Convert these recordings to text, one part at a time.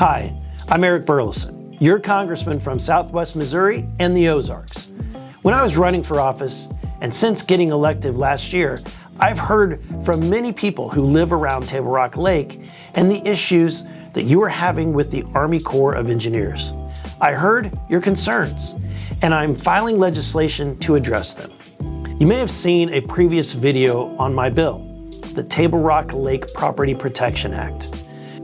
Hi, I'm Eric Burleson, your congressman from Southwest Missouri and the Ozarks. When I was running for office, and since getting elected last year, I've heard from many people who live around Table Rock Lake and the issues that you are having with the Army Corps of Engineers. I heard your concerns, and I'm filing legislation to address them. You may have seen a previous video on my bill, the Table Rock Lake Property Protection Act.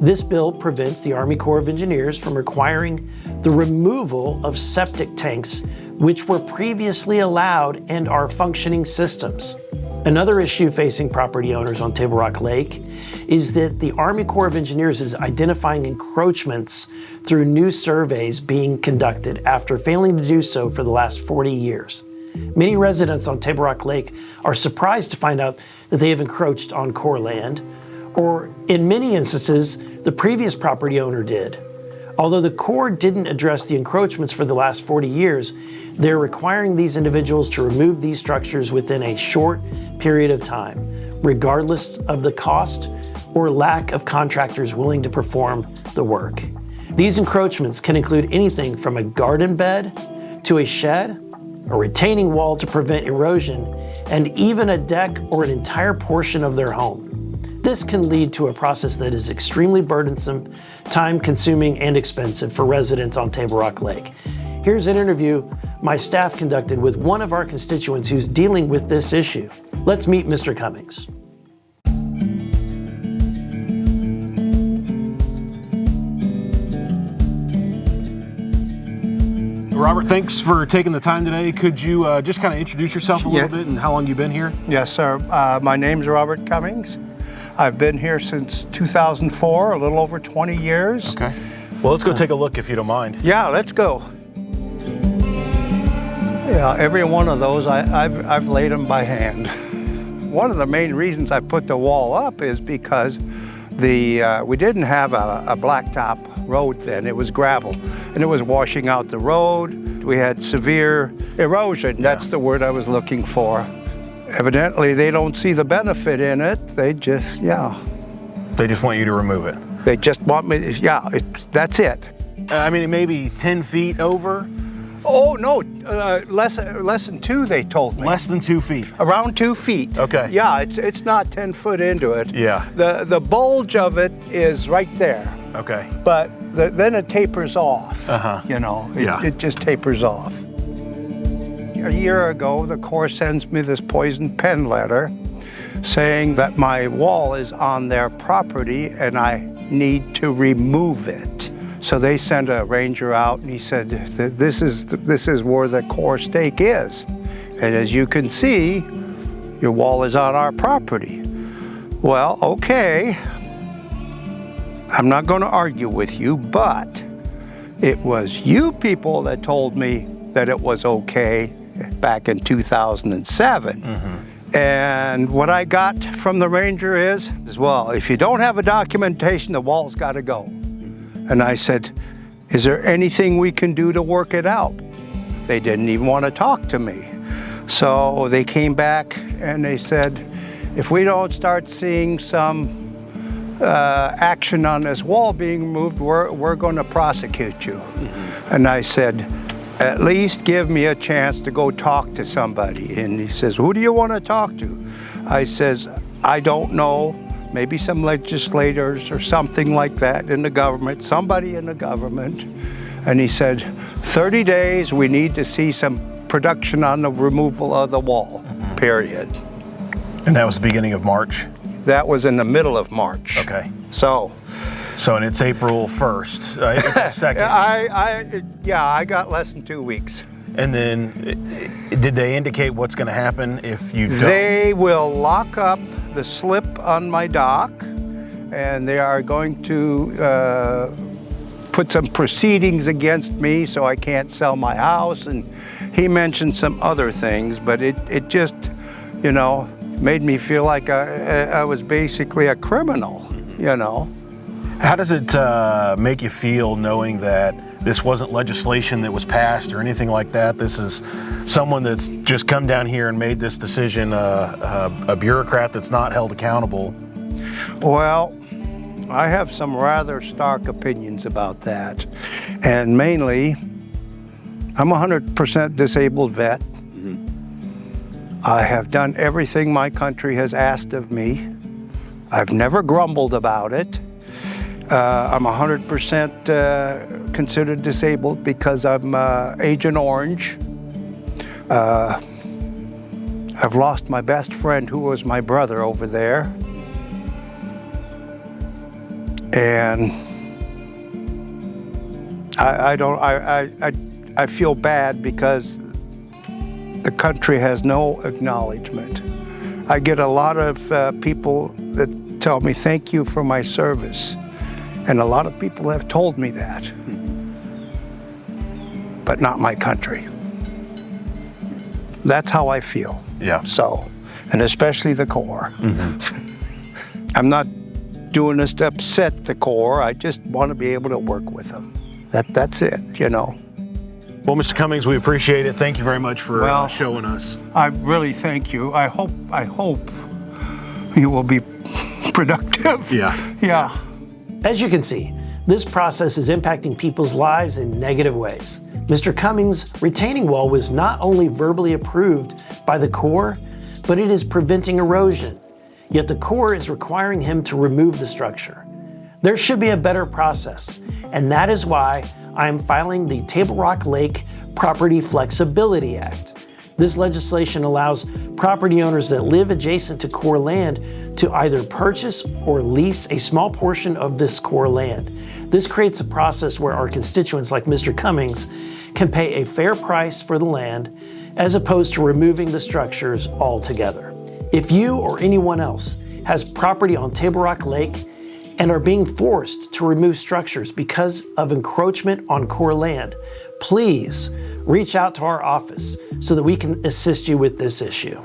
This bill prevents the Army Corps of Engineers from requiring the removal of septic tanks which were previously allowed and are functioning systems. Another issue facing property owners on Table Rock Lake is that the Army Corps of Engineers is identifying encroachments through new surveys being conducted after failing to do so for the last 40 years. Many residents on Table Rock Lake are surprised to find out that they have encroached on Corps land, or in many instances, the previous property owner did. Although the Corps didn't address the encroachments for the last 40 years, they're requiring these individuals to remove these structures within a short period of time, regardless of the cost or lack of contractors willing to perform the work. These encroachments can include anything from a garden bed to a shed, a retaining wall to prevent erosion, and even a deck or an entire portion of their home. This can lead to a process that is extremely burdensome, time-consuming, and expensive for residents on Table Rock Lake. Here's an interview my staff conducted with one of our constituents who's dealing with this issue. Let's meet Mr. Cummings. Robert, thanks for taking the time today. Could you just kind of introduce yourself a little bit and how long you've been here? Yes, sir. My name's Robert Cummings. I've been here since 2004, a little over 20 years. Okay. Well, let's go take a look if you don't mind. Yeah, let's go. Yeah, every one of those, I've laid them by hand. One of the main reasons I put the wall up is because we didn't have a blacktop road then. It was gravel, and it was washing out the road. We had severe erosion. That's the word I was looking for. Evidently, they don't see the benefit in it. They just want you to remove it. They just want me, that's it. I mean, it may be 10 feet over. Oh, no, less than 2, they told me. Less than 2 feet. Around 2 feet. Okay. Yeah, it's not 10 foot into it. Yeah. The bulge of it is right there. Okay. But then it tapers off. Uh-huh. It just tapers off. A year ago, the Corps sends me this poison pen letter saying that my wall is on their property and I need to remove it. So they sent a ranger out and he said, this is where the Corps stake is. And as you can see, your wall is on our property. Well, okay. I'm not going to argue with you, but it was you people that told me that it was okay back in 2007. Mm-hmm. And what I got from the ranger is, well, if you don't have a documentation, the wall's got to go. And I said, is there anything we can do to work it out? They didn't even want to talk to me. So they came back and they said, if we don't start seeing some action on this wall being removed, we're going to prosecute you. Mm-hmm. And I said, at least give me a chance to go talk to somebody. And he says, who do you want to talk to? I says, I don't know. Maybe some legislators or something like that in the government, somebody in the government. And he said, 30 days, we need to see some production on the removal of the wall, period. And that was the beginning of March? That was in the middle of March. Okay. So and it's April 1st, April 2nd. I got less than 2 weeks. And then, did they indicate what's going to happen if you don't? They will lock up the slip on my dock, and they are going to put some proceedings against me so I can't sell my house. And he mentioned some other things, but it just, made me feel like I was basically a criminal, How does it make you feel knowing that this wasn't legislation that was passed or anything like that? This is someone that's just come down here and made this decision, a bureaucrat that's not held accountable. Well, I have some rather stark opinions about that. And mainly, I'm a 100% disabled vet. I have done everything my country has asked of me. I've never grumbled about it. I'm 100% considered disabled because I'm Agent Orange. I've lost my best friend who was my brother over there. And I feel bad because the country has no acknowledgement. I get a lot of people that tell me thank you for my service. And a lot of people have told me that, but not my country. That's how I feel. Yeah. So, and especially the Corps. I'm not doing this to upset the Corps. I just want to be able to work with them. That's it, you know. Well, Mr. Cummings, we appreciate it. Thank you very much for showing us. I really thank you. I hope you will be productive. Yeah. Yeah. As you can see, this process is impacting people's lives in negative ways. Mr. Cummings' retaining wall was not only verbally approved by the Corps, but it is preventing erosion. Yet the Corps is requiring him to remove the structure. There should be a better process, and that is why I am filing the Table Rock Lake Property Flexibility Act. This legislation allows property owners that live adjacent to Corps land to either purchase or lease a small portion of this Corps land. This creates a process where our constituents, like Mr. Cummings, can pay a fair price for the land as opposed to removing the structures altogether. If you or anyone else has property on Table Rock Lake and are being forced to remove structures because of encroachment on Corps land, please reach out to our office so that we can assist you with this issue.